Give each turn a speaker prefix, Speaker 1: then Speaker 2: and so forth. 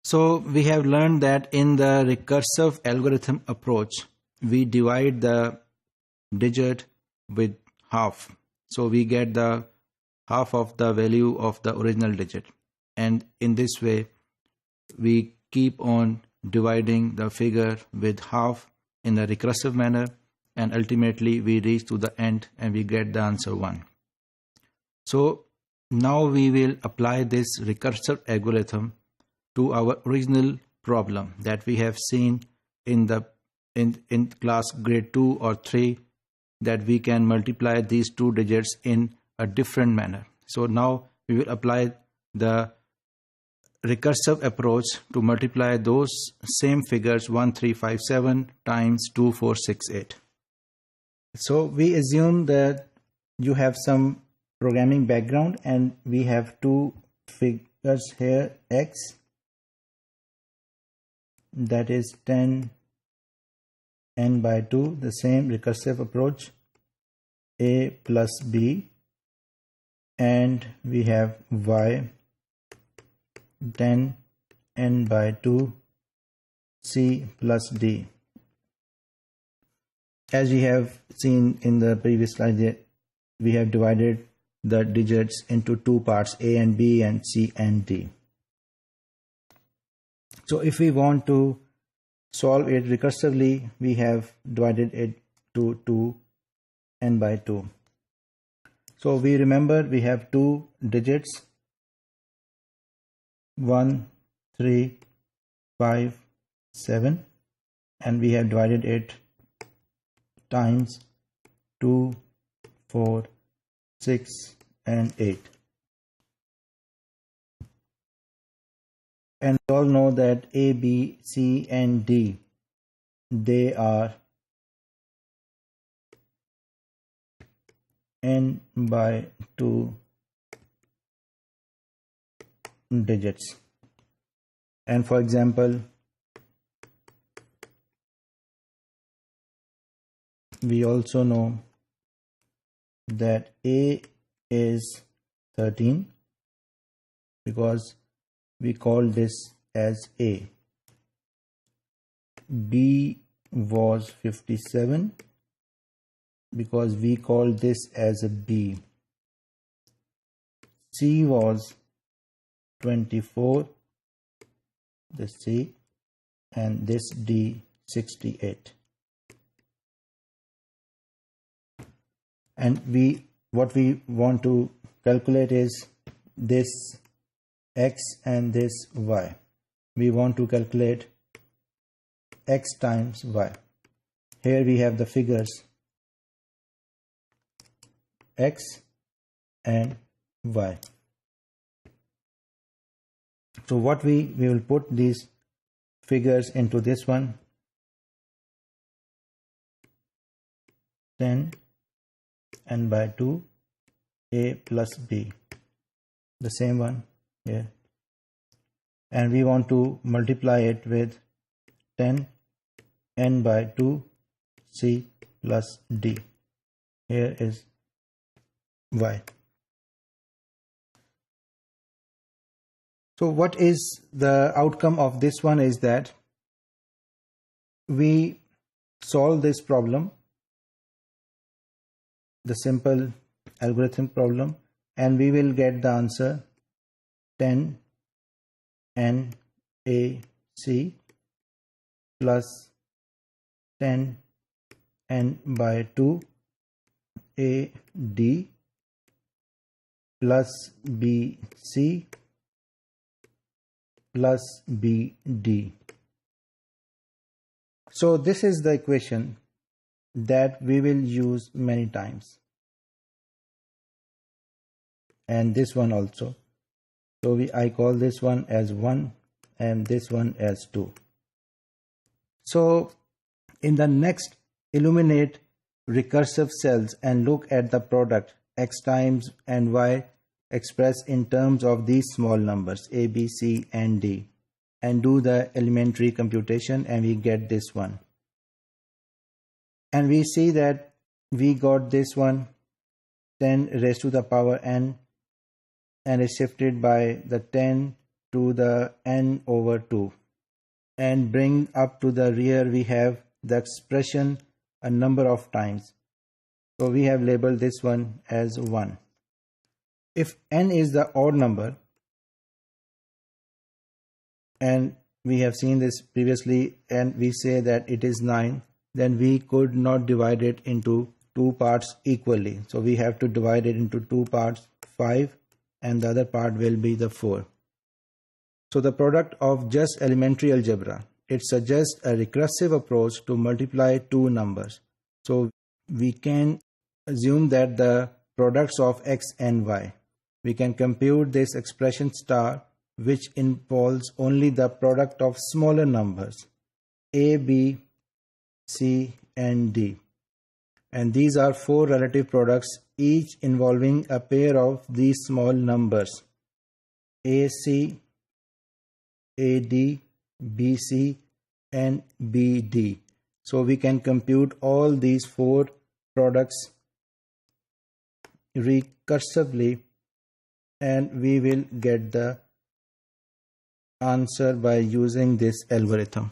Speaker 1: So we have learned that in the recursive algorithm approach, we divide the digit with half. So we get the half of the value of the original digit. And in this way, we keep on dividing the figure with half in a recursive manner, and ultimately we reach to the end and we get the answer 1. So now we will apply this recursive algorithm to our original problem that we have seen in the in class grade 2 or 3, that we can multiply these two digits in a different manner. So now we will apply the recursive approach to multiply those same figures 1357 times 2468. So we assume that you have some programming background and we have two figures here, x, that is 10 n by 2, the same recursive approach, a plus b, and we have y 10 n by 2 c plus d. As we have seen in the previous slide, we have divided the digits into two parts, a and b and c and d. So if we want to solve it recursively, we have divided it to 2 n by 2. So we remember we have two digits, 1, 3, 5, 7, and we have divided it times 2, 4, 6, and 8. And we all know that A, B, C, and D, they are n by 2 digits. And for example, we also know that A is 13 because we call this as A. B was 57 because we call this as a B. C was 24, this C, and this D 68. And what we want to calculate is this x and this y. We want to calculate x times y. Here we have the figures x and y. So what we will put these figures into this one, 10 n by 2 a plus b, the same one here, and we want to multiply it with 10 n by 2 c plus d. Here is y. So what is the outcome of this one is that we solve this problem, the simple algorithm problem, and we will get the answer 10 n a c plus 10 n by 2 a d plus b c plus b d. So this is the equation that we will use many times, and this one also. So I call this one as 1 and this one as 2. So in the next, illuminate recursive cells and look at the product x times and y expressed in terms of these small numbers a, b, c, and d, and do the elementary computation, and we get this one. And we see that we got this one 10 raised to the power n, and is shifted by the 10 to the n over 2 and bring up to the rear we have the expression a number of times. So we have labeled this one as 1. If n is the odd number, and we have seen this previously, and we say that it is 9, then we could not divide it into two parts equally. So we have to divide it into two parts, 5, and the other part will be the 4. So the product of just elementary algebra, it suggests a recursive approach to multiply two numbers. So we can assume that the products of x and y. We can compute this expression star, which involves only the product of smaller numbers a, b, c, and d. And these are four relative products, each involving a pair of these small numbers ac, ad, bc, and bd. So we can compute all these four products recursively, and we will get the answer by using this algorithm.